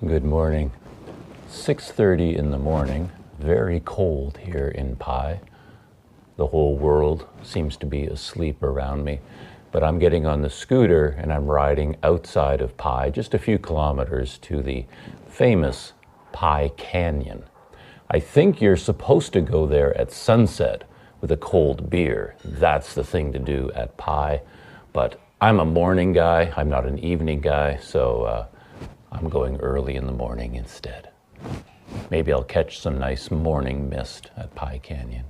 Good morning. 6:30 in the morning, very cold here in Pai. The whole world seems to be asleep around me, but I'm getting on the scooter and I'm riding outside of Pai, just a few kilometers to the famous Pai Canyon. I think you're supposed to go there at sunset with a cold beer. That's the thing to do at Pai, but I'm a morning guy, I'm not an evening guy, so I'm going early in the morning instead. Maybe I'll catch some nice morning mist at Pai Canyon.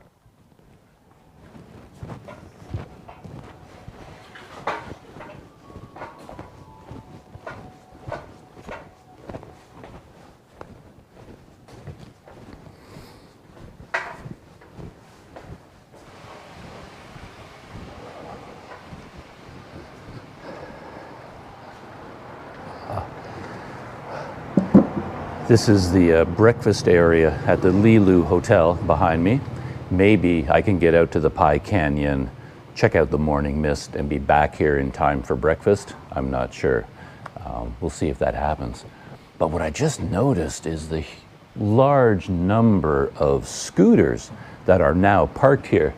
This is the breakfast area at the Lilu Hotel behind me. Maybe I can get out to the Pai Canyon, check out the morning mist, and be back here in time for breakfast. I'm not sure. We'll see if that happens. But what I just noticed is the large number of scooters that are now parked here.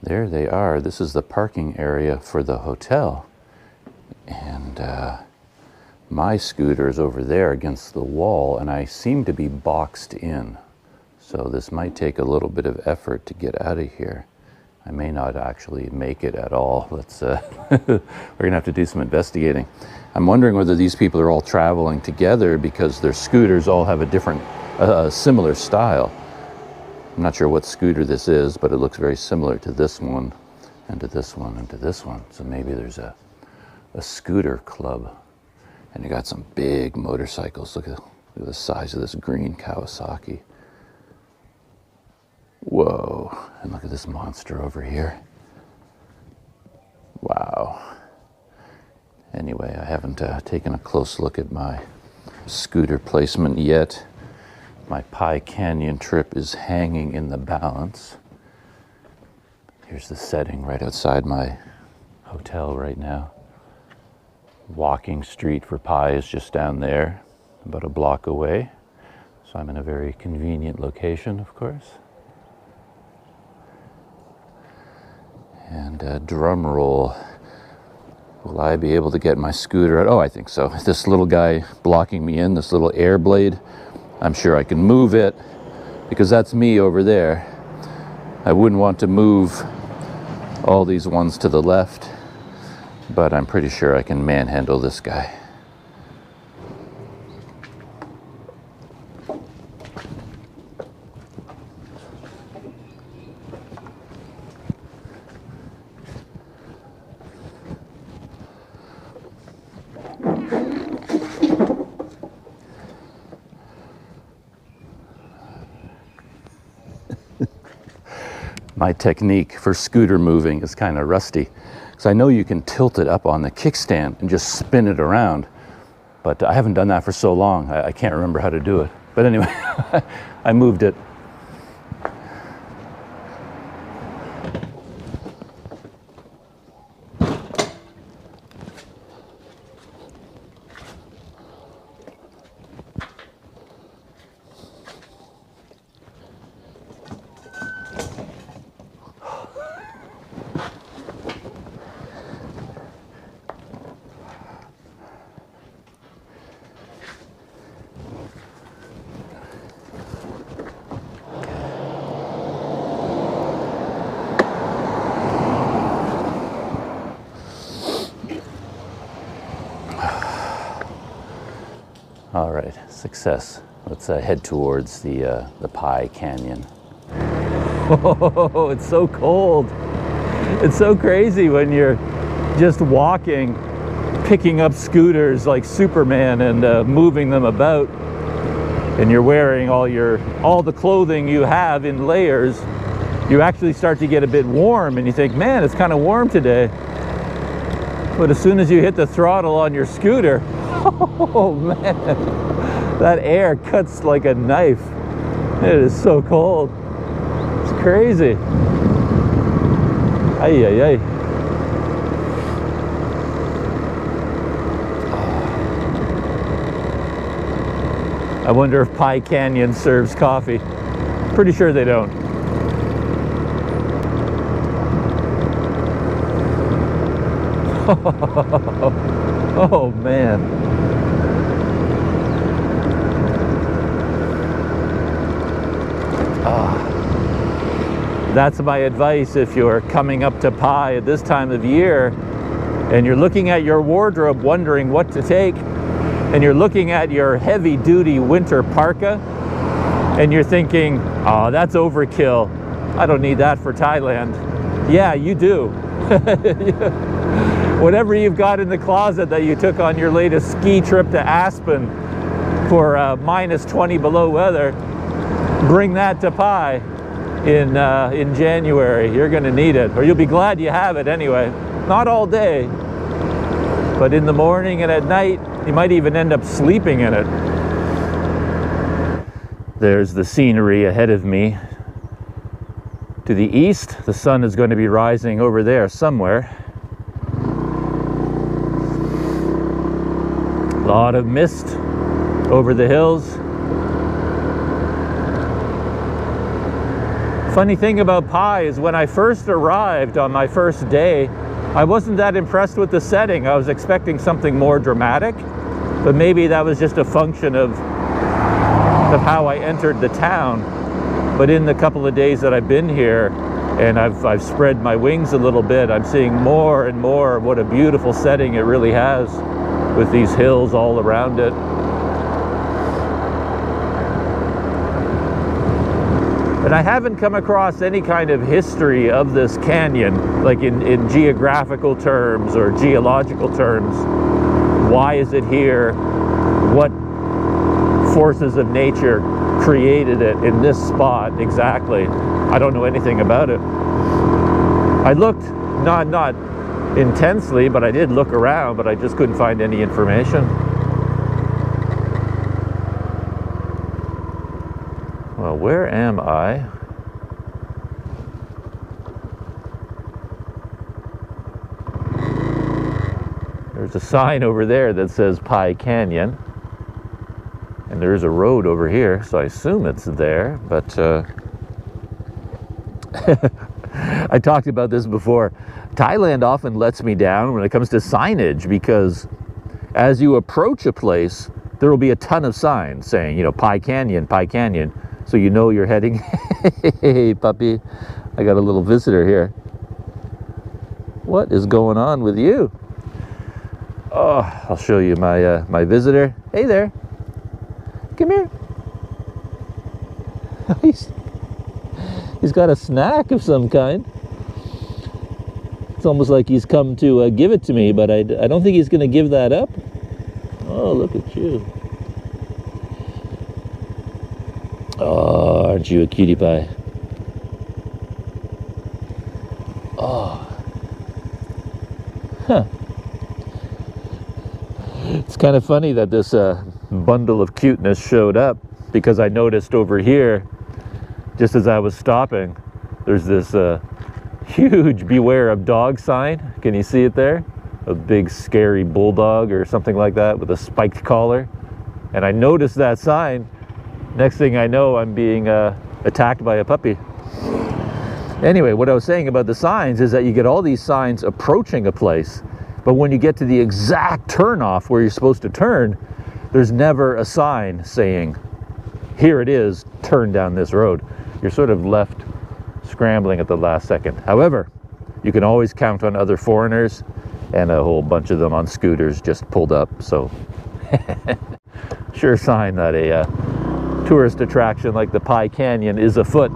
There they are. This is the parking area for the hotel. And my scooter is over there against the wall, and I seem to be boxed in. So this might take a little bit of effort to get out of here. I may not actually make it at all. Let's we're gonna have to do some investigating. I'm wondering whether these people are all traveling together because their scooters all have a different, similar style. I'm not sure what scooter this is, but it looks very similar to this one, and to this one, and to this one. So maybe there's a scooter club. And you got some big motorcycles. Look at the size of this green Kawasaki. Whoa, and look at this monster over here. Wow. Anyway, I haven't taken a close look at my scooter placement yet. My Pai Canyon trip is hanging in the balance. Here's the setting right outside my hotel right now. Walking street for Pai is just down there, about a block away. So I'm in a very convenient location, of course. And drum roll. Will I be able to get my scooter out? Oh, I think so. This little guy blocking me in, this little air blade, I'm sure I can move it because that's me over there. I wouldn't want to move all these ones to the left, but I'm pretty sure I can manhandle this guy. My technique for scooter moving is kind of rusty. So I know you can tilt it up on the kickstand and just spin it around, but I haven't done that for so long, I can't remember how to do it. But anyway, I moved it. All right, success. Let's head towards the Pai Canyon. Oh, it's so cold. It's so crazy when you're just walking, picking up scooters like Superman and moving them about, and you're wearing all the clothing you have in layers. You actually start to get a bit warm, and you think, man, it's kind of warm today. But as soon as you hit the throttle on your scooter, oh man, that air cuts like a knife. It is so cold. It's crazy. Ay, ay, ay. I wonder if Pai Canyon serves coffee. Pretty sure they don't. Oh man. That's my advice if you're coming up to Pai at this time of year and you're looking at your wardrobe wondering what to take, and you're looking at your heavy-duty winter parka and you're thinking, oh, that's overkill. I don't need that for Thailand. Yeah, you do. Whatever you've got in the closet that you took on your latest ski trip to Aspen for -20 below weather, bring that to Pai in January. You're going to need it, or you'll be glad you have it anyway. Not all day, but in the morning and at night, you might even end up sleeping in it. There's the scenery ahead of me. To the east, the sun is going to be rising over there somewhere. A lot of mist over the hills. Funny thing about Pai is when I first arrived on my first day, I wasn't that impressed with the setting. I was expecting something more dramatic, but maybe that was just a function of how I entered the town. But in the couple of days that I've been here, and I've spread my wings a little bit, I'm seeing more and more what a beautiful setting it really has, with these hills all around it. And I haven't come across any kind of history of this canyon, like in geographical terms or geological terms. Why is it here? What forces of nature created it in this spot exactly? I don't know anything about it. I looked, not intensely, but I did look around, but I just couldn't find any information. Well, where am I? There's a sign over there that says Pai Canyon. And there is a road over here, so I assume it's there, but I talked about this before. Thailand often lets me down when it comes to signage, because as you approach a place, there will be a ton of signs saying, you know, Pai Canyon, Pai Canyon. So you know you're heading. Hey, puppy, I got a little visitor here. What is going on with you? Oh, I'll show you my my visitor. Hey there. Come here. He's got a snack of some kind. It's almost like he's come to give it to me, but I don't think he's going to give that up. Oh, look at you. Oh, aren't you a cutie pie? Oh. Huh. It's kind of funny that this bundle of cuteness showed up, because I noticed over here, just as I was stopping, there's this huge beware of dog sign. Can you see it there? A big scary bulldog or something like that with a spiked collar. And I noticed that sign. Next thing I know, I'm being attacked by a puppy. Anyway, what I was saying about the signs is that you get all these signs approaching a place, but when you get to the exact turnoff where you're supposed to turn, there's never a sign saying, here it is, turn down this road. You're sort of left scrambling at the last second. However, you can always count on other foreigners, and a whole bunch of them on scooters just pulled up, so sure sign that a tourist attraction like the Pai Canyon is afoot.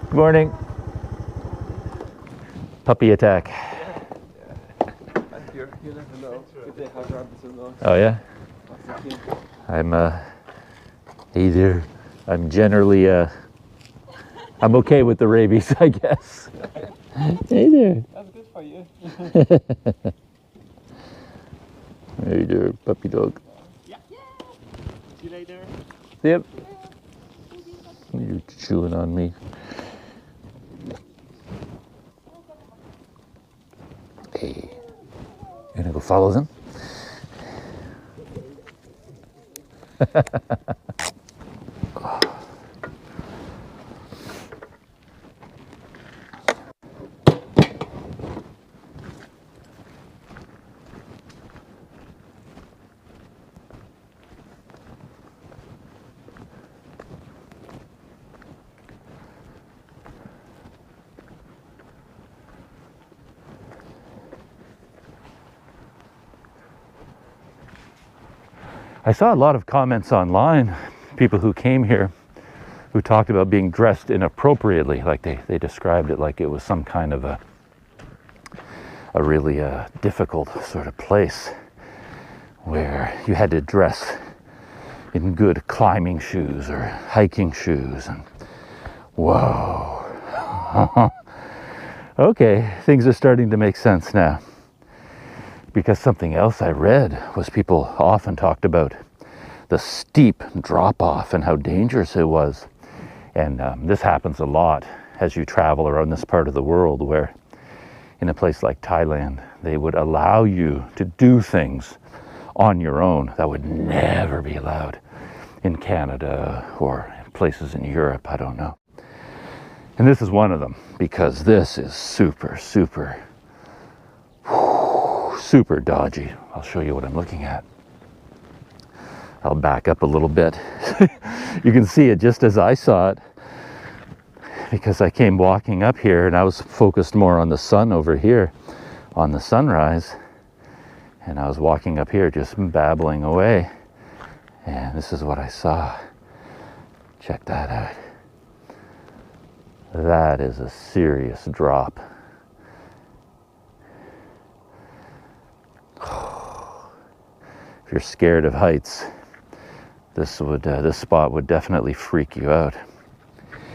Good morning. Puppy attack. Oh yeah? I'm either, I'm generally I'm okay with the rabies, I guess. Hey there. That's good for you. Hey there, puppy dog. Yeah. See right there? Yep. You're chewing on me. Hey. You gonna go follow them? I saw a lot of comments online, people who came here who talked about being dressed inappropriately, like they described it like it was some kind of a really difficult sort of place where you had to dress in good climbing shoes or hiking shoes. And whoa. Okay, things are starting to make sense now. Because something else I read was people often talked about the steep drop off and how dangerous it was. And this happens a lot as you travel around this part of the world, where in a place like Thailand, they would allow you to do things on your own that would never be allowed in Canada or places in Europe, I don't know. And this is one of them, because this is super, super dodgy. I'll show you what I'm looking at. I'll back up a little bit. You can see it just as I saw it, because I came walking up here and I was focused more on the sun over here, on the sunrise, and I was walking up here just babbling away, and this is what I saw. Check that out. That is a serious drop. If you're scared of heights, this spot would definitely freak you out.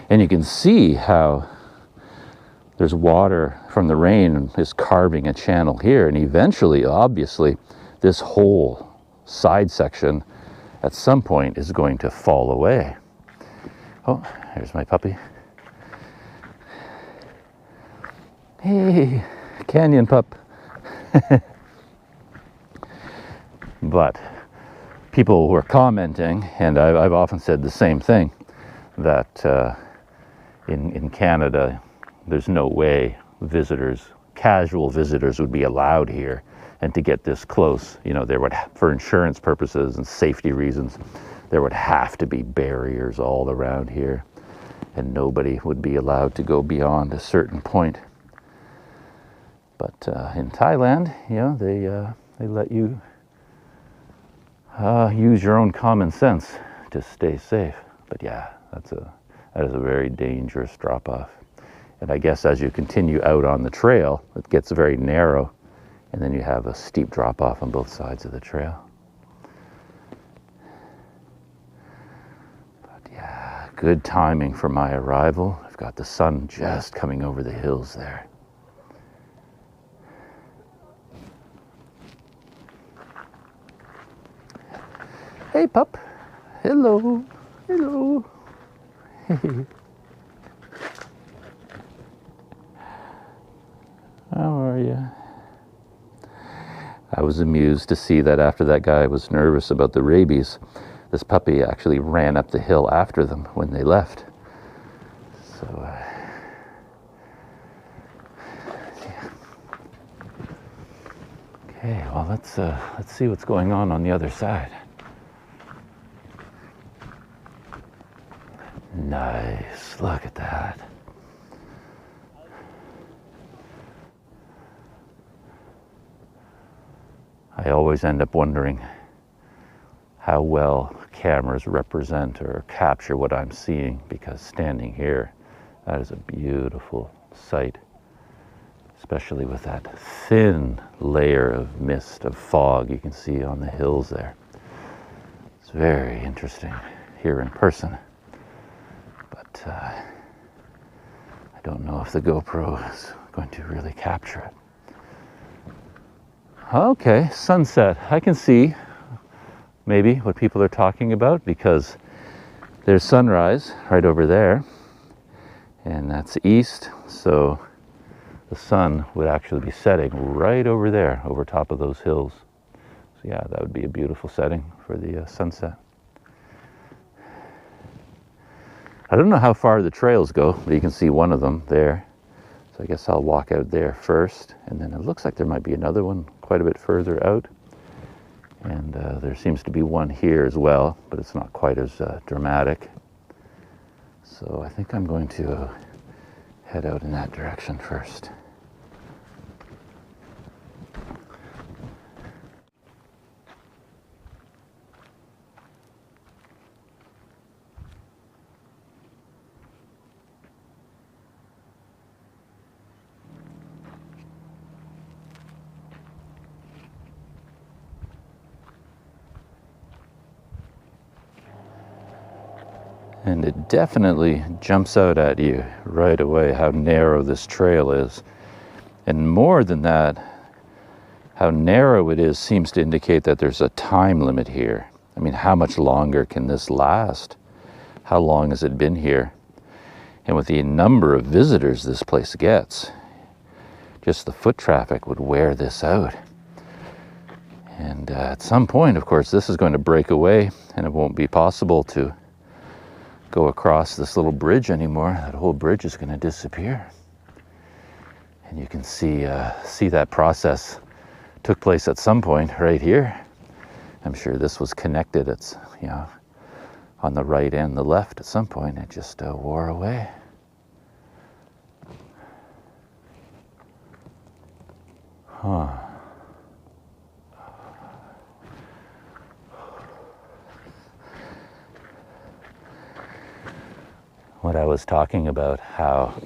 And you can see how there's water from the rain is carving a channel here, and eventually, obviously, this whole side section at some point is going to fall away. Oh, here's my puppy. Hey, canyon pup. But people were commenting, and I've often said the same thing, that in Canada, there's no way casual visitors would be allowed here. And to get this close, there would, for insurance purposes and safety reasons, there would have to be barriers all around here, and nobody would be allowed to go beyond a certain point. But in Thailand, they let you use your own common sense to stay safe. But yeah, that is a very dangerous drop-off. And I guess as you continue out on the trail, it gets very narrow, and then you have a steep drop-off on both sides of the trail. But yeah, good timing for my arrival. I've got the sun just coming over the hills there. Hey, pup. Hello. Hello. How are you? I was amused to see that after that guy was nervous about the rabies, this puppy actually ran up the hill after them when they left. So, yeah. Okay, well, let's see what's going on the other side. Nice, look at that. I always end up wondering how well cameras represent or capture what I'm seeing, because standing here, that is a beautiful sight, especially with that thin layer of mist, of fog you can see on the hills there. It's very interesting here in person. But I don't know if the GoPro is going to really capture it. Okay, sunset. I can see maybe what people are talking about because there's sunrise right over there, and that's east, so the sun would actually be setting right over there, over top of those hills. So yeah, that would be a beautiful setting for the sunset. I don't know how far the trails go, but you can see one of them there. So I guess I'll walk out there first, and then it looks like there might be another one quite a bit further out. And there seems to be one here as well, but it's not quite as dramatic. So I think I'm going to head out in that direction first. And it definitely jumps out at you right away how narrow this trail is. And more than that, how narrow it is seems to indicate that there's a time limit here. I mean, how much longer can this last? How long has it been here? And with the number of visitors this place gets, just the foot traffic would wear this out. And at some point, of course, this is going to break away and it won't be possible to go across this little bridge anymore. That whole bridge is going to disappear. And you can see that process took place at some point right here. I'm sure this was connected. It's, you know, on the right and the left at some point. It just wore away. Huh. What I was talking about, how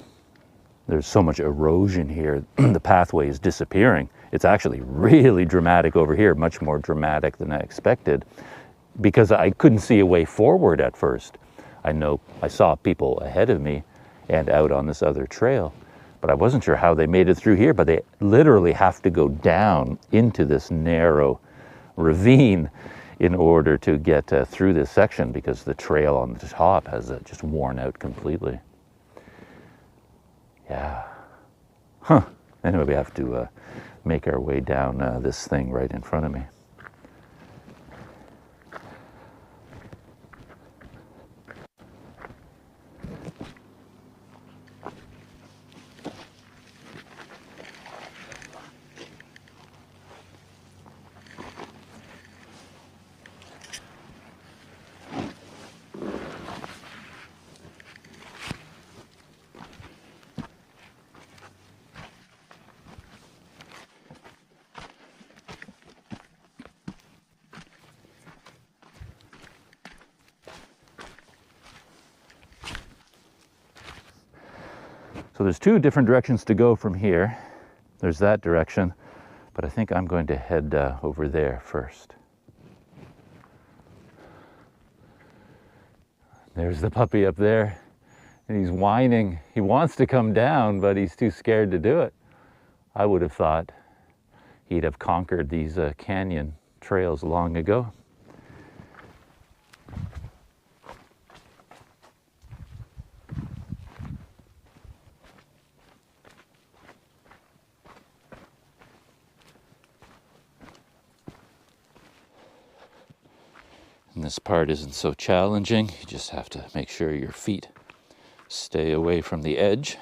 there's so much erosion here, the pathway is disappearing. It's actually really dramatic over here, much more dramatic than I expected, because I couldn't see a way forward at first. I saw people ahead of me and out on this other trail, but I wasn't sure how they made it through here, but they literally have to go down into this narrow ravine in order to get through this section, because the trail on the top has just worn out completely. Yeah. Huh. Anyway, we have to make our way down this thing right in front of me. So there's two different directions to go from here. There's that direction, but I think I'm going to head over there first. There's the puppy up there, and he's whining. He wants to come down, but he's too scared to do it. I would have thought he'd have conquered these canyon trails long ago. And this part isn't so challenging. You just have to make sure your feet stay away from the edge.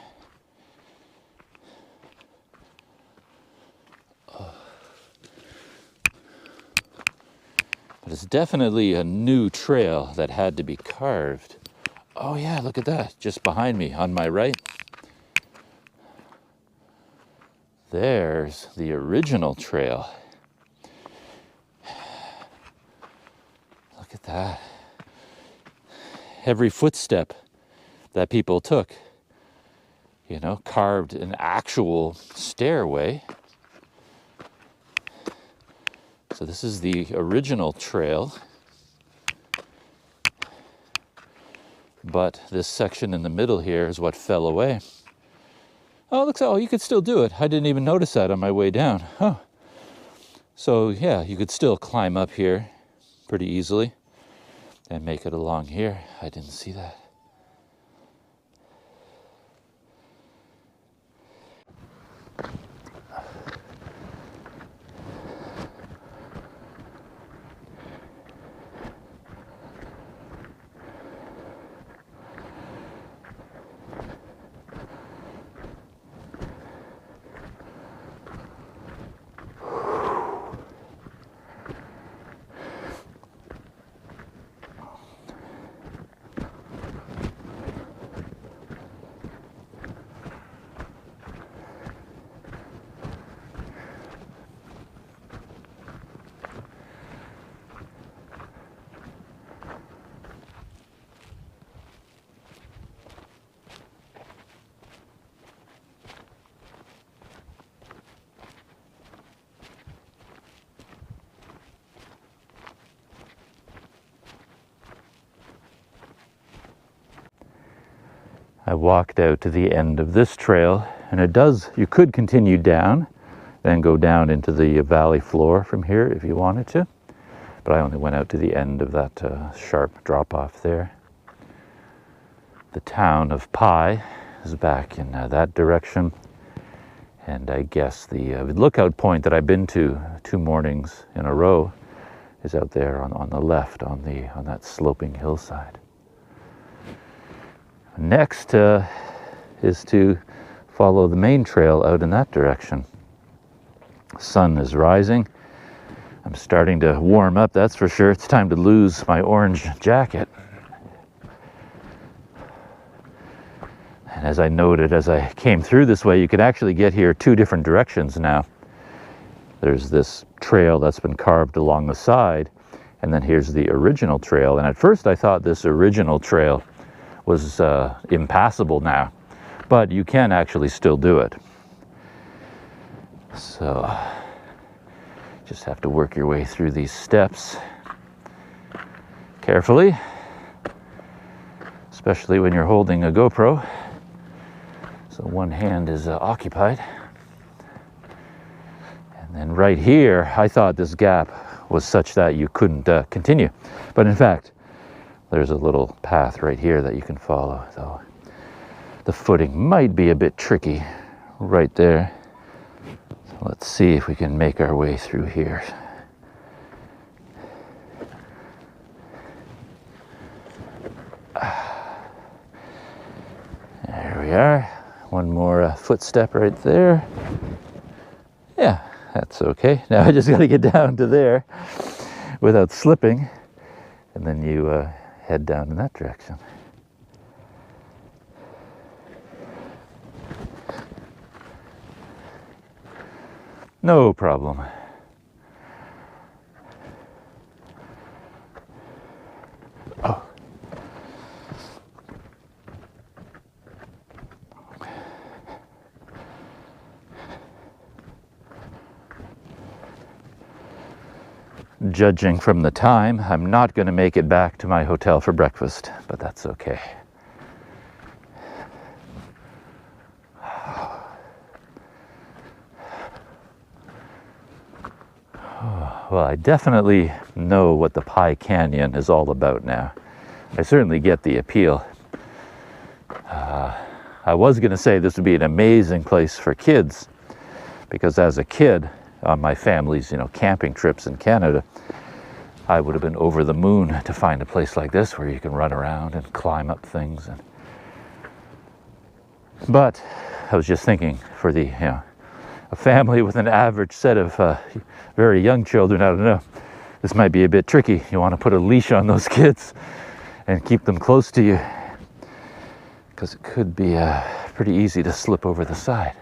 But it's definitely a new trail that had to be carved. Oh yeah, look at that, just behind me on my right. There's the original trail. Look at that. Every footstep that people took, you know, carved an actual stairway. So this is the original trail. But this section in the middle here is what fell away. Oh, looks, oh, you could still do it. I didn't even notice that on my way down. Huh. So yeah, you could still climb up here pretty easily and make it along here. I didn't see that. I walked out to the end of this trail, and you could continue down, then go down into the valley floor from here if you wanted to. But I only went out to the end of that sharp drop off there. The town of Pai is back in that direction. And I guess the lookout point that I've been to 2 mornings in a row is out there on the left on that sloping hillside. Next is to follow the main trail out in that direction. Sun is rising. I'm starting to warm up, that's for sure. It's time to lose my orange jacket. And as I noted, as I came through this way, you can actually get here 2 different directions now. There's this trail that's been carved along the side, and then here's the original trail. And at first I thought this original trail was impassable now, but you can actually still do it. So just have to work your way through these steps carefully, especially when you're holding a GoPro. So one hand is occupied. And then right here, I thought this gap was such that you couldn't continue. But in fact, there's a little path right here that you can follow, though the footing might be a bit tricky right there. So let's see if we can make our way through here. There we are. One more footstep right there. Yeah, that's okay. Now I just got to get down to there without slipping, and then you head down in that direction. No problem. Oh. Judging from the time, I'm not going to make it back to my hotel for breakfast, but that's okay. Well, I definitely know what the Pai Canyon is all about now. I certainly get the appeal. I was going to say this would be an amazing place for kids, because as a kid, on my family's, camping trips in Canada, I would have been over the moon to find a place like this where you can run around and climb up things. But I was just thinking, for a family with an average set of very young children, I don't know, this might be a bit tricky. You want to put a leash on those kids and keep them close to you, because it could be pretty easy to slip over the side.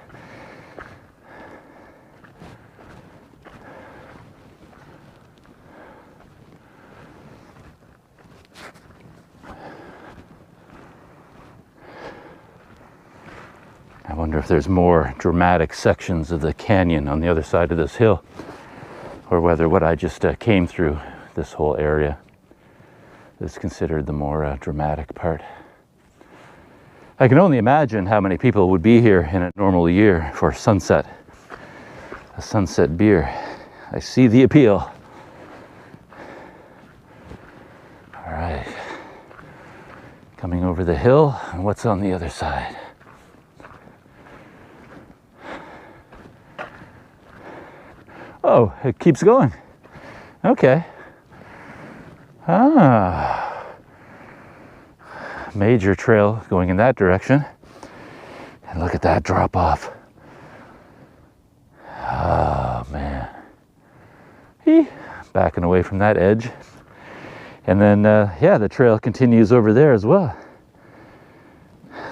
I wonder if there's more dramatic sections of the canyon on the other side of this hill, or whether what I just came through, this whole area, is considered the more dramatic part. I can only imagine how many people would be here in a normal year for sunset, a sunset beer. I see the appeal. All right. Coming over the hill, and what's on the other side? Oh, it keeps going. Okay. Ah. Major trail going in that direction. And look at that drop off. Oh, man. Backing away from that edge. And then, yeah, the trail continues over there as well.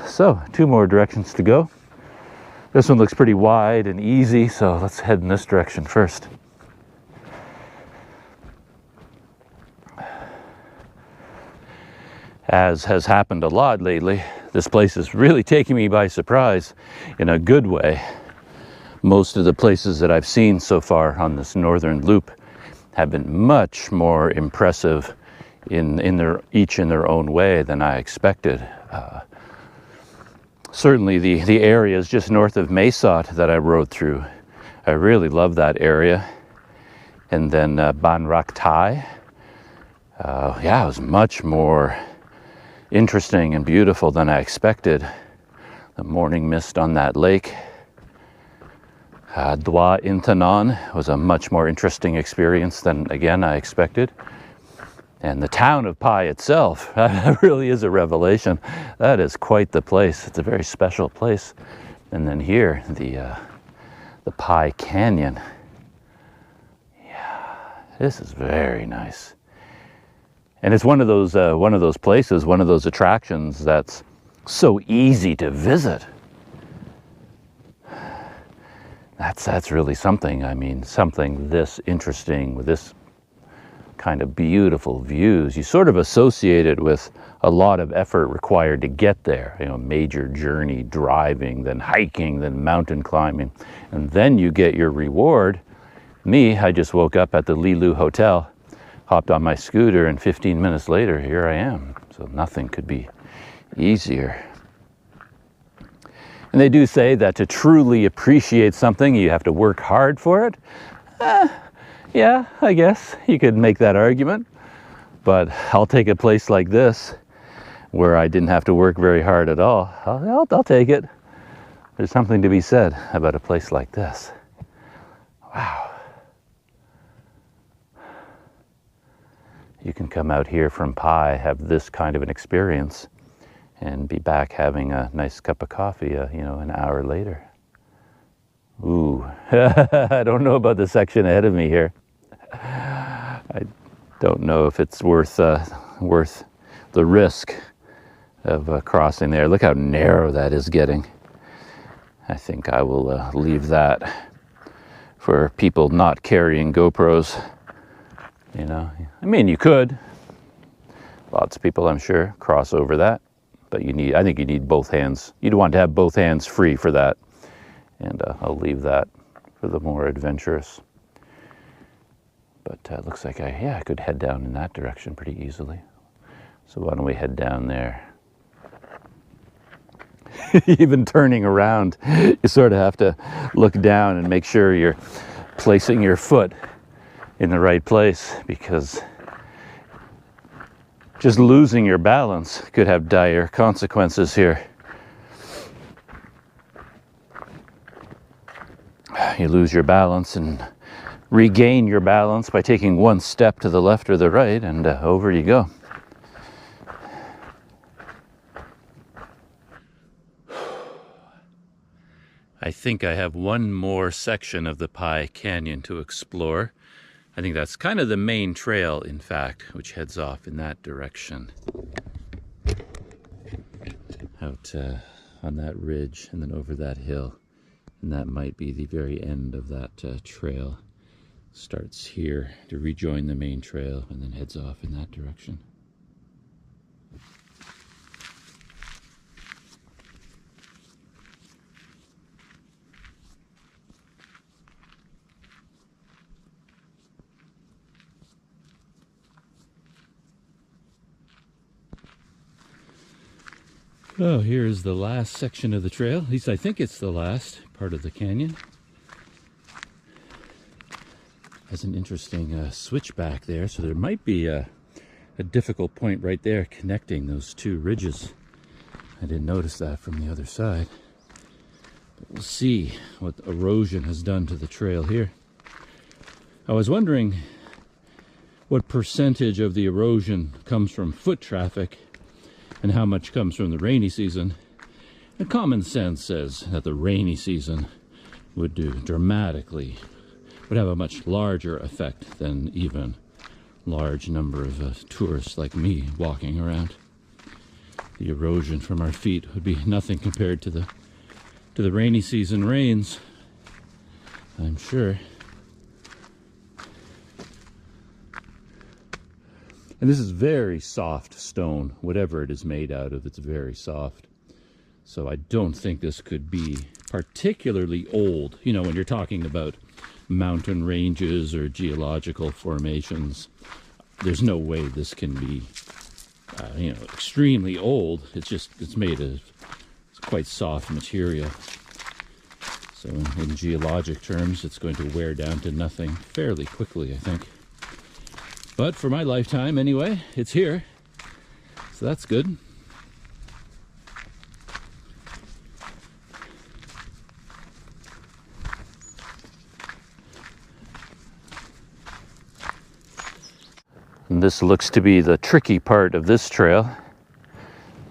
So, 2 more directions to go. This one looks pretty wide and easy, so let's head in this direction first. As has happened a lot lately, this place is really taking me by surprise in a good way. Most of the places that I've seen so far on this northern loop have been much more impressive each in their own way than I expected. Certainly the areas just north of Mesot that I rode through, I really love that area. And then Ban Rak Thai, yeah, it was much more interesting and beautiful than I expected. The morning mist on that lake. Dwa Intanon was a much more interesting experience than, again, I expected. And the town of Pai itself really is a revelation. That is quite the place. It's a very special place. And then here, the Pai Canyon. Yeah, this is very nice. And it's one of those places, one of those attractions that's so easy to visit. That's really something. I mean, something this interesting with this kind of beautiful views. You sort of associate it with a lot of effort required to get there. You know, major journey, driving, then hiking, then mountain climbing, and then you get your reward. Me, I just woke up at the Lilu Hotel, hopped on my scooter, and 15 minutes later, here I am. So nothing could be easier. And they do say that to truly appreciate something, you have to work hard for it. Yeah, I guess you could make that argument. But I'll take a place like this, where I didn't have to work very hard at all. I'll take it. There's something to be said about a place like this. Wow. You can come out here from Pai, have this kind of an experience, and be back having a nice cup of coffee, an hour later. Ooh, I don't know about the section ahead of me here. I don't know if it's worth the risk of crossing there. Look how narrow that is getting. I think I will leave that for people not carrying GoPros. You know, I mean, you could. Lots of people, I'm sure, cross over that. But I think you need both hands. You'd want to have both hands free for that. And I'll leave that for the more adventurous. But it looks like I could head down in that direction pretty easily. So why don't we head down there? Even turning around, you sort of have to look down and make sure you're placing your foot in the right place, because just losing your balance could have dire consequences here. You lose your balance and regain your balance by taking one step to the left or the right, and over you go. I think I have one more section of the Pai Canyon to explore. I think that's kind of the main trail, in fact, which heads off in that direction. Out on that ridge and then over that hill. And that might be the very end of that trail. Starts here to rejoin the main trail and then heads off in that direction. Oh, here's the last section of the trail. At least I think it's the last part of the canyon. has an interesting switchback there, so there might be a difficult point right there connecting those two ridges. I didn't notice that from the other side. But we'll see what the erosion has done to the trail here. I was wondering what percentage of the erosion comes from foot traffic and how much comes from the rainy season. And common sense says that the rainy season would have a much larger effect than even large number of tourists like me walking around. The erosion from our feet would be nothing compared to the rainy season rains, I'm sure. And this is very soft stone, whatever it is made out of, it's very soft. So I don't think this could be particularly old. You know, when you're talking about mountain ranges or geological formations, there's no way this can be, extremely old. It's made of quite soft material. So in geologic terms, it's going to wear down to nothing fairly quickly, I think. But for my lifetime, anyway, it's here. So that's good. And this looks to be the tricky part of this trail.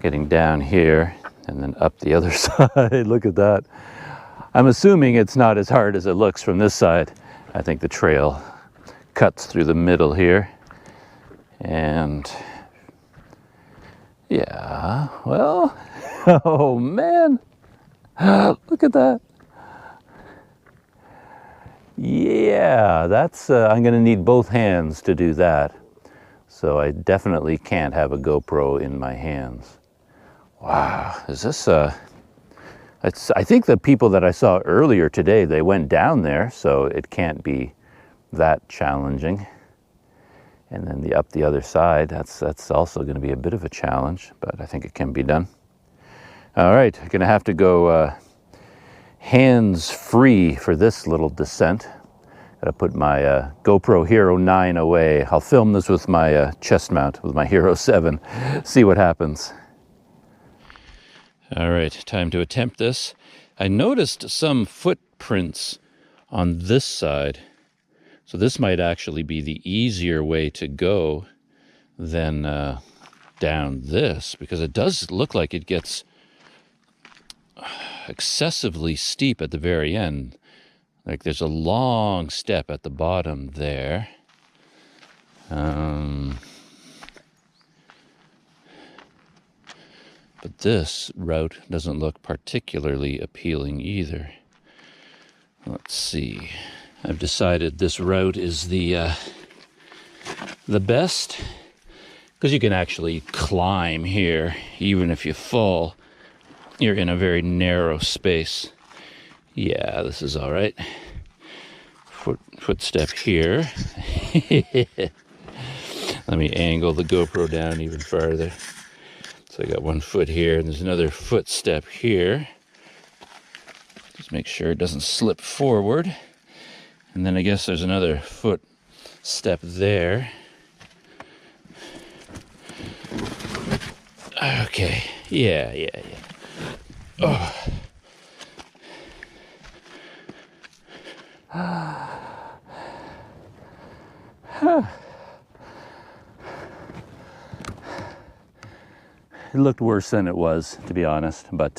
Getting down here and then up the other side. Look at that. I'm assuming it's not as hard as it looks from this side. I think the trail cuts through the middle here. And yeah, well, oh man, look at that. Yeah, that's, I'm gonna need both hands to do that. So I definitely can't have a GoPro in my hands. Wow, is this, I think the people that I saw earlier today, they went down there, so it can't be that challenging. And then up the other side, that's also going to be a bit of a challenge, but I think it can be done. All right, I'm going to have to go hands-free for this little descent. Got to put my GoPro Hero 9 away. I'll film this with my chest mount, with my Hero 7, see what happens. All right, time to attempt this. I noticed some footprints on this side. So this might actually be the easier way to go than down this, because it does look like it gets excessively steep at the very end. Like there's a long step at the bottom there. But this route doesn't look particularly appealing either. Let's see. I've decided this route is the best, because you can actually climb here. Even if you fall, you're in a very narrow space. Yeah, this is all right. Footstep here. Let me angle the GoPro down even farther. So I got one foot here, and there's another footstep here. Just make sure it doesn't slip forward. And then I guess there's another footstep there. Okay, yeah. Oh. It looked worse than it was, to be honest, but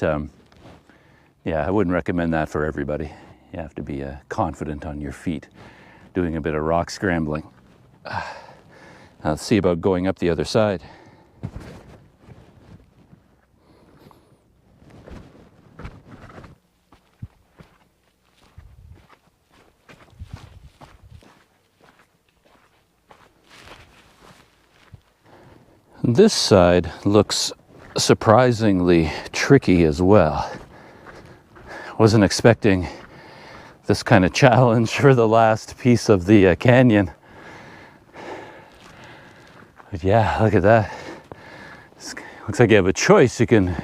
yeah, I wouldn't recommend that for everybody. You have to be confident on your feet, doing a bit of rock scrambling. Let's see about going up the other side. This side looks surprisingly tricky as well. Wasn't expecting this kind of challenge for the last piece of the canyon. But yeah, look at that. Looks like you have a choice. You can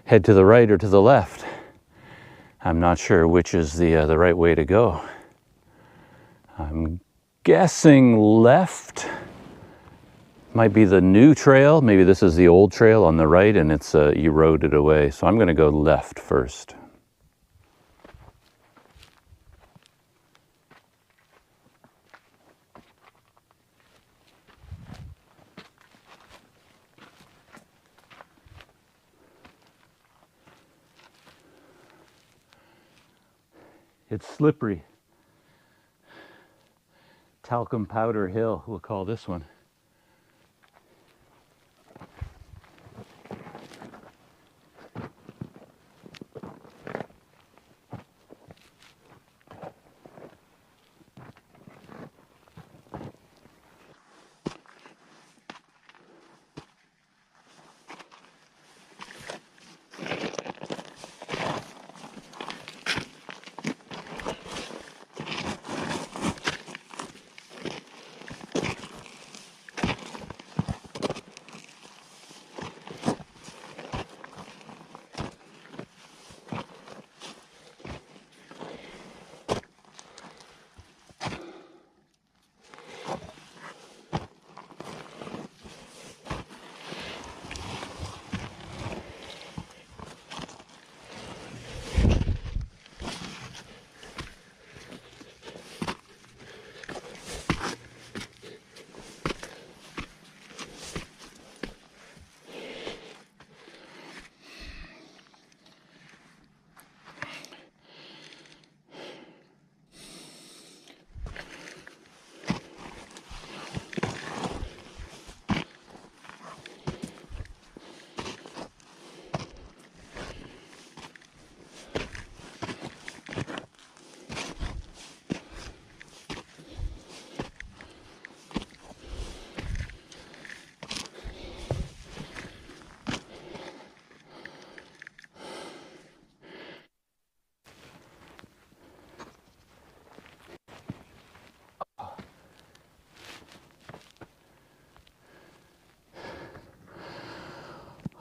head to the right or to the left. I'm not sure which is the right way to go. I'm guessing left might be the new trail. Maybe this is the old trail on the right and it's eroded away. So I'm going to go left first. It's slippery. Talcum Powder Hill, we'll call this one.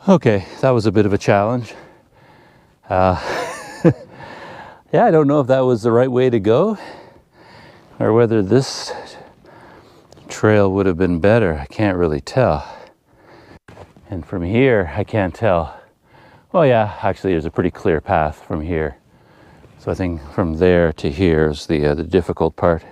Okay, that was a bit of a challenge. Yeah, I don't know if that was the right way to go or whether this trail would have been better. I can't really tell. And from here, I can't tell. Well, yeah, actually there's a pretty clear path from here. So I think from there to here is the difficult part.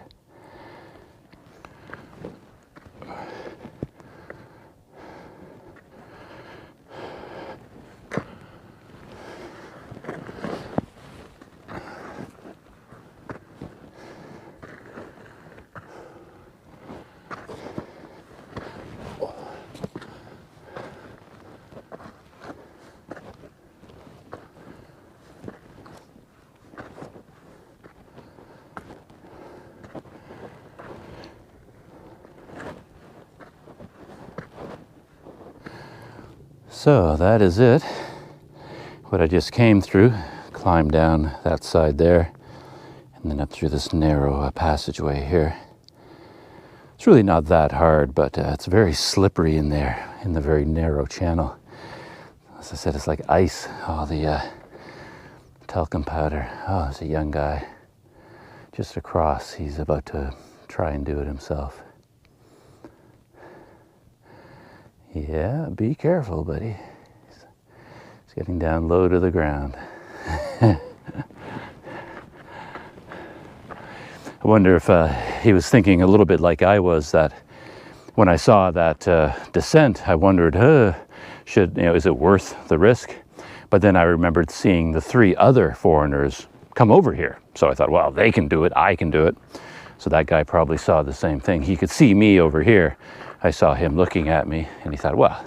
So that is it. What I just came through, climbed down that side there, and then up through this narrow passageway here. It's really not that hard, but it's very slippery in there, in the very narrow channel. As I said, it's like ice, all the talcum powder. Oh, there's a young guy just across. He's about to try and do it himself. Yeah, be careful, buddy. He's getting down low to the ground. I wonder if he was thinking a little bit like I was, that when I saw that descent, I wondered, is it worth the risk? But then I remembered seeing the 3 other foreigners come over here. So I thought, well, they can do it, I can do it. So that guy probably saw the same thing. He could see me over here. I saw him looking at me, and he thought, well,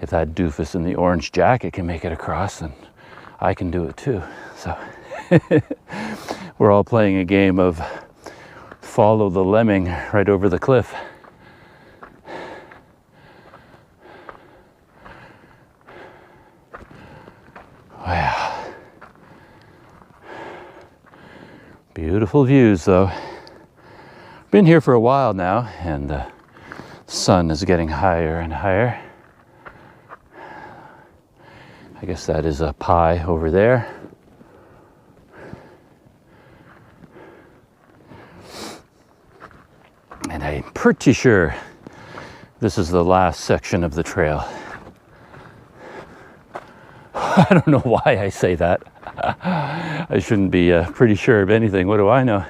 if that doofus in the orange jacket can make it across, then I can do it too. So we're all playing a game of follow the lemming right over the cliff. Wow. Beautiful views, though. Been here for a while now, and the sun is getting higher and higher. I guess that is a Pai over there. I'm pretty sure this is the last section of the trail. I don't know why I say that. I shouldn't be pretty sure of anything. What do I know?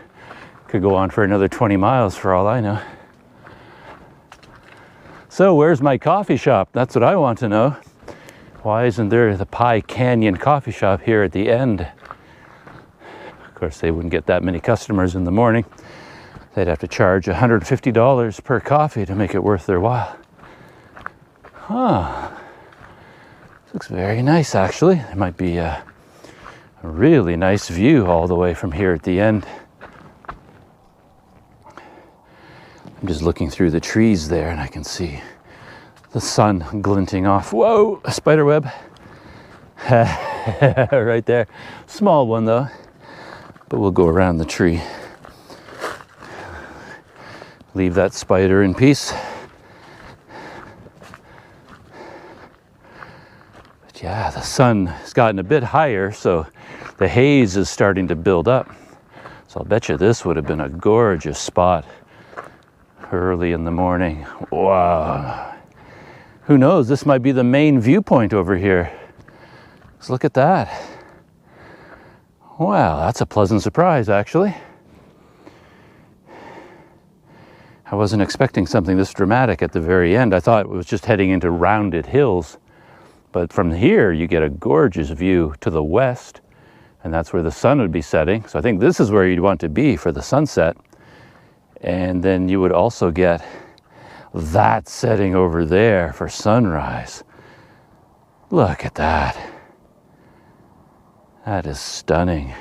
Could go on for another 20 miles for all I know. So where's my coffee shop? That's what I want to know. Why isn't there the Pai Canyon coffee shop here at the end? Of course, they wouldn't get that many customers in the morning. They'd have to charge $150 per coffee to make it worth their while. Huh. Looks very nice, actually. There might be a really nice view all the way from here at the end. I'm just looking through the trees there and I can see the sun glinting off. Whoa, a spider web. Right there. Small one though, but we'll go around the tree. Leave that spider in peace. But yeah, the sun has gotten a bit higher, so the haze is starting to build up. So I'll bet you this would have been a gorgeous spot early in the morning. Wow. Who knows? This might be the main viewpoint over here. Let's look at that. Wow, that's a pleasant surprise, actually. I wasn't expecting something this dramatic at the very end. I thought it was just heading into rounded hills. But from here, you get a gorgeous view to the west, and that's where the sun would be setting. So I think this is where you'd want to be for the sunset. And then you would also get that setting over there for sunrise. Look at that. That is stunning.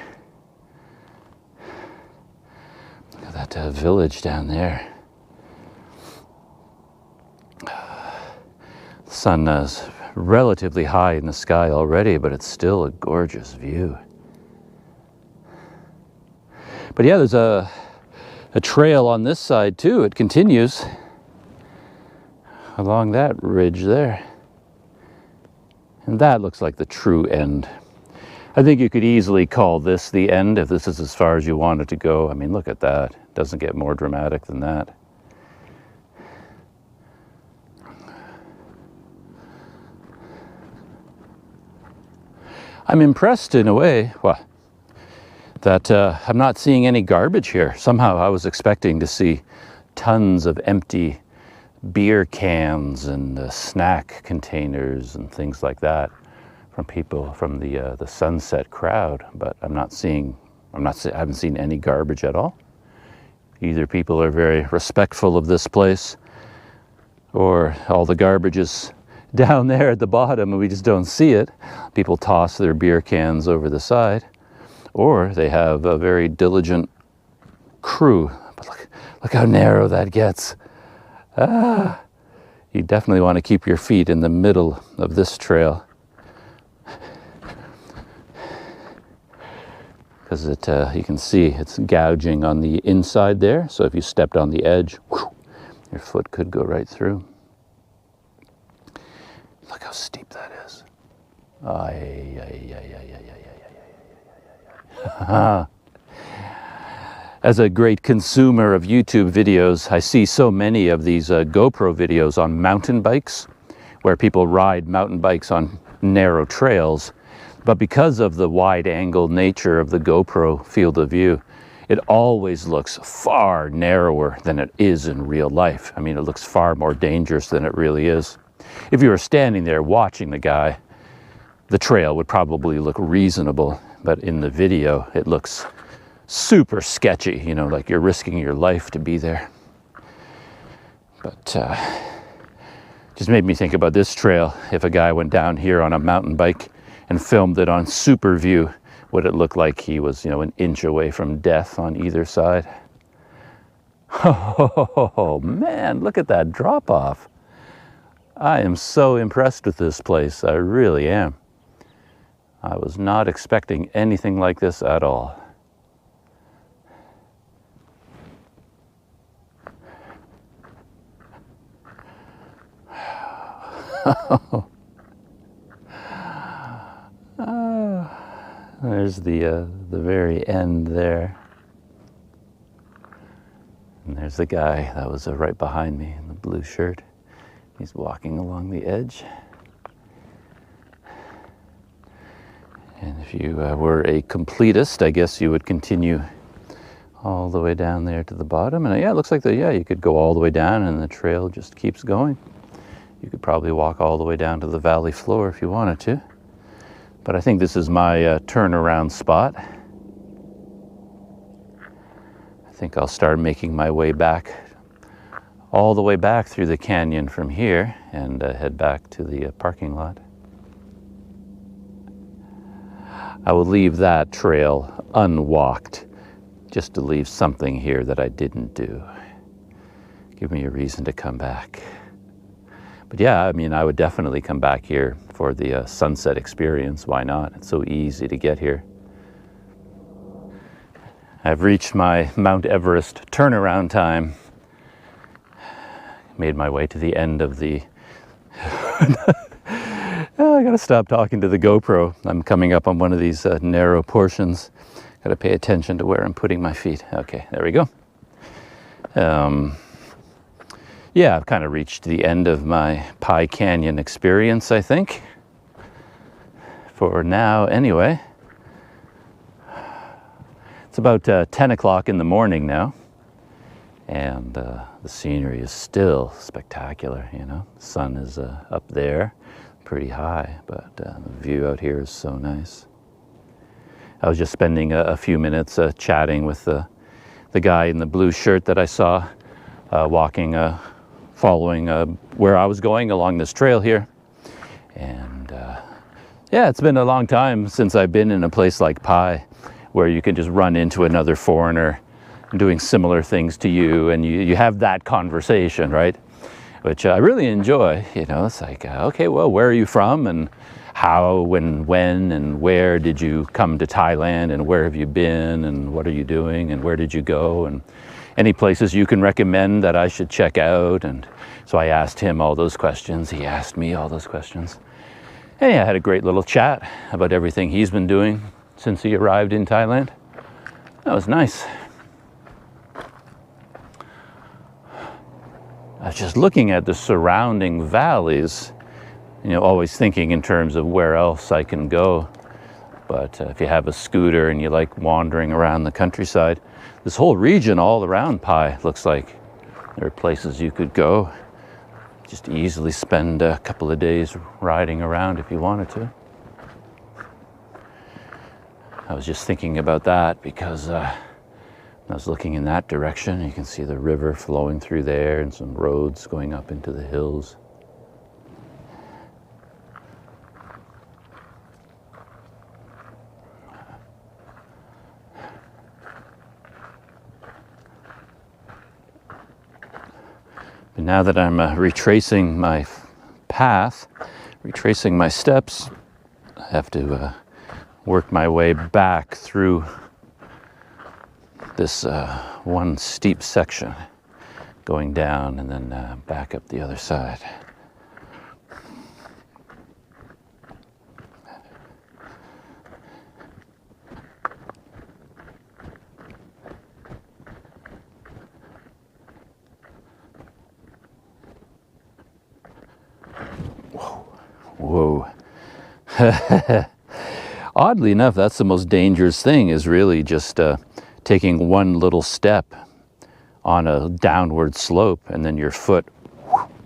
Look at that village down there. The sun is relatively high in the sky already, but it's still a gorgeous view. But yeah, there's a trail on this side too. It continues along that ridge there. And that looks like the true end. I think you could easily call this the end if this is as far as you want it to go. I mean, look at that. It doesn't get more dramatic than that. I'm impressed in a way, that I'm not seeing any garbage here. Somehow I was expecting to see tons of empty beer cans and snack containers and things like that from people from the sunset crowd, but I haven't seen any garbage at all. Either people are very respectful of this place, or all the garbage is down there at the bottom and we just don't see it. People toss their beer cans over the side, or they have a very diligent crew. But look how narrow that gets. You definitely want to keep your feet in the middle of this trail, because you can see it's gouging on the inside there. So if you stepped on the edge, your foot could go right through. Look how steep that is. As a great consumer of YouTube videos, I see so many of these GoPro videos on mountain bikes, where people ride mountain bikes on narrow trails. But because of the wide-angle nature of the GoPro field of view, it always looks far narrower than it is in real life. I mean, it looks far more dangerous than it really is. If you were standing there watching the guy, the trail would probably look reasonable, but in the video, it looks super sketchy, you know, like you're risking your life to be there. But just made me think about this trail. If a guy went down here on a mountain bike and filmed it on super view, would it look like he was, you know, an inch away from death on either side? Oh man, look at that drop off. I am so impressed with this place. I really am. I was not expecting anything like this at all. There's the very end there. And there's the guy that was right behind me in the blue shirt. He's walking along the edge. And if you were a completist, I guess you would continue all the way down there to the bottom. And yeah, it looks like you could go all the way down and the trail just keeps going. You could probably walk all the way down to the valley floor if you wanted to. But I think this is my turnaround spot. I think I'll start making my way back, all the way back through the canyon from here and head back to the parking lot. I will leave that trail unwalked just to leave something here that I didn't do. Give me a reason to come back. But yeah, I mean, I would definitely come back here for the sunset experience. Why not? It's so easy to get here. I've reached my Mount Everest turnaround time. Made my way to the end of the... I gotta stop talking to the GoPro. I'm coming up on one of these narrow portions. Gotta pay attention to where I'm putting my feet. Okay, there we go. Yeah, I've kind of reached the end of my Pai Canyon experience, I think. For now, anyway. It's about 10 o'clock in the morning now. And the scenery is still spectacular, you know. The sun is up there, pretty high, but the view out here is so nice. I was just spending a few minutes chatting with the guy in the blue shirt that I saw walking, following where I was going along this trail here. And yeah, it's been a long time since I've been in a place like Pai, where you can just run into another foreigner doing similar things to you, and you have that conversation, right? Which I really enjoy. You know, it's like, okay, well, where are you from, and how and when and where did you come to Thailand, and where have you been, and what are you doing, and where did you go, and any places you can recommend that I should check out. And so I asked him all those questions. He asked me all those questions. And yeah, I had a great little chat about everything he's been doing since he arrived in Thailand. That was nice. I was just looking at the surrounding valleys, you know, always thinking in terms of where else I can go. But if you have a scooter and you like wandering around the countryside, this whole region all around Pai looks like there are places you could go. Just easily spend a couple of days riding around if you wanted to. I was just thinking about that because I was looking in that direction. You can see the river flowing through there and some roads going up into the hills. But now that I'm retracing my path, retracing my steps, I have to work my way back through this one steep section, going down and then back up the other side. Whoa. Oddly enough, that's the most dangerous thing, is really just taking one little step on a downward slope and then your foot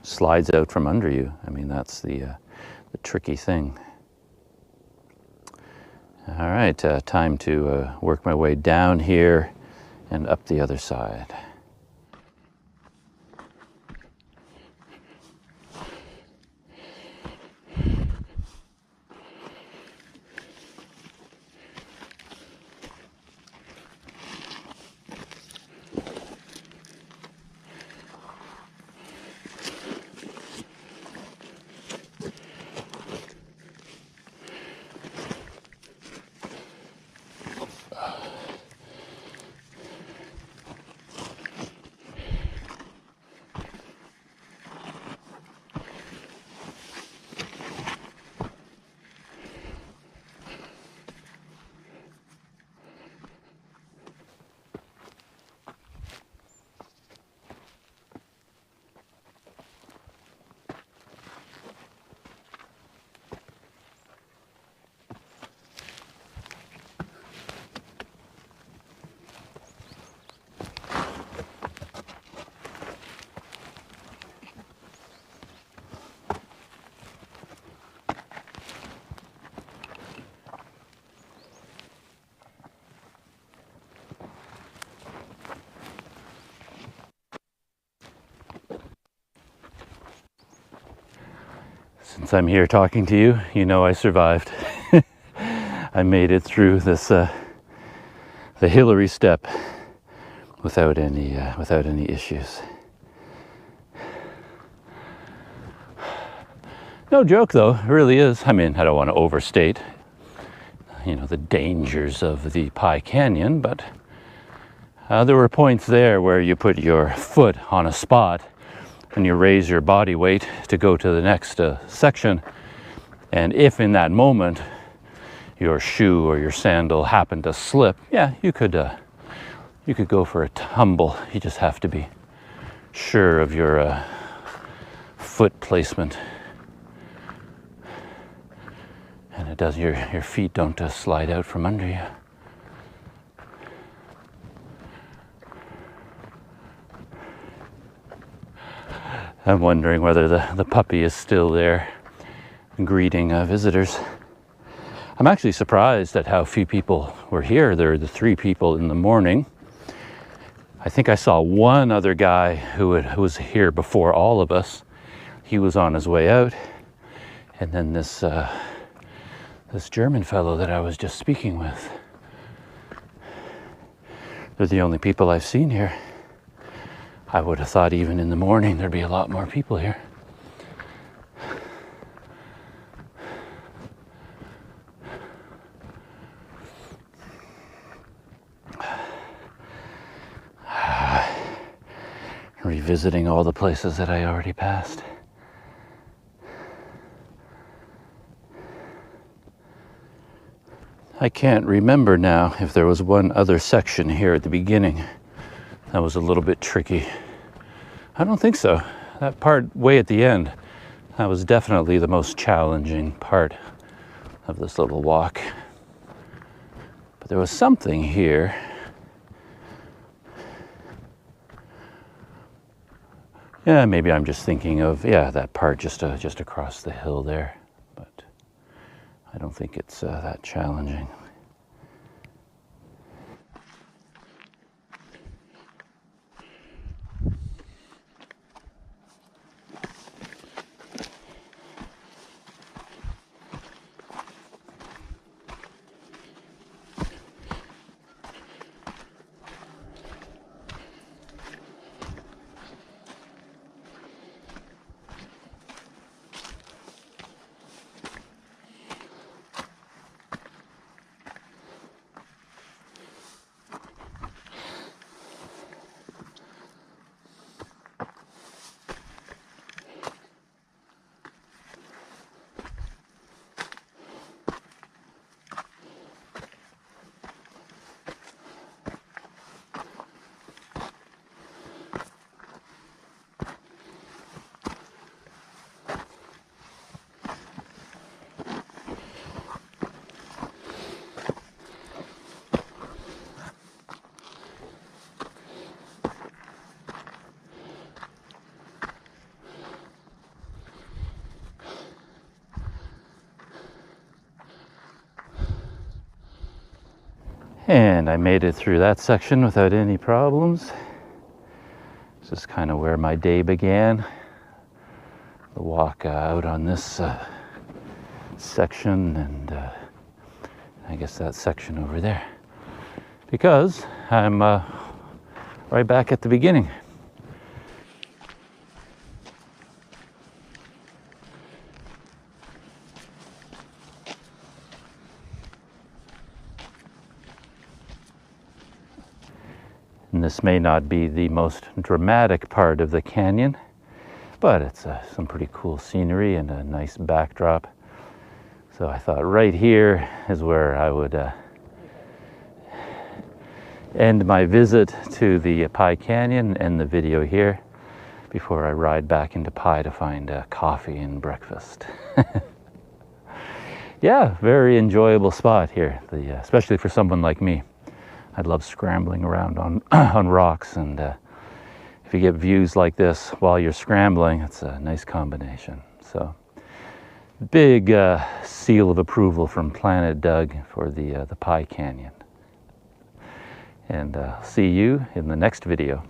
slides out from under you. I mean, that's the tricky thing. All right, time to work my way down here and up the other side. Since I'm here talking to you, you know I survived. I made it through this the Hillary step without any issues. No joke though, it really is. I mean, I don't want to overstate, you know, the dangers of the Pai Canyon, but there were points there where you put your foot on a spot and you raise your body weight to go to the next section, and if in that moment your shoe or your sandal happened to slip, yeah, you could go for a tumble. You just have to be sure of your foot placement. And it does, your feet don't slide out from under you. I'm wondering whether the puppy is still there greeting visitors. I'm actually surprised at how few people were here. There were the 3 people in the morning. I think I saw one other guy who was here before all of us. He was on his way out. And then this German fellow that I was just speaking with. They're the only people I've seen here. I would have thought even in the morning there'd be a lot more people here. Revisiting all the places that I already passed. I can't remember now if there was one other section here at the beginning that was a little bit tricky. I don't think so. That part way at the end, that was definitely the most challenging part of this little walk. But there was something here. Yeah, maybe I'm just thinking of, yeah, that part just across the hill there. But I don't think it's that challenging. And I made it through that section without any problems. This is kind of where my day began. The walk out on this section and I guess that section over there. Because I'm right back at the beginning. And this may not be the most dramatic part of the canyon, but it's some pretty cool scenery and a nice backdrop. So I thought right here is where I would end my visit to the Pai Canyon and end the video here before I ride back into Pai to find coffee and breakfast. Yeah, very enjoyable spot here, especially for someone like me. I love scrambling around on on rocks, and if you get views like this while you're scrambling, it's a nice combination. So, big seal of approval from Planet Doug for the Pai Canyon. And see you in the next video.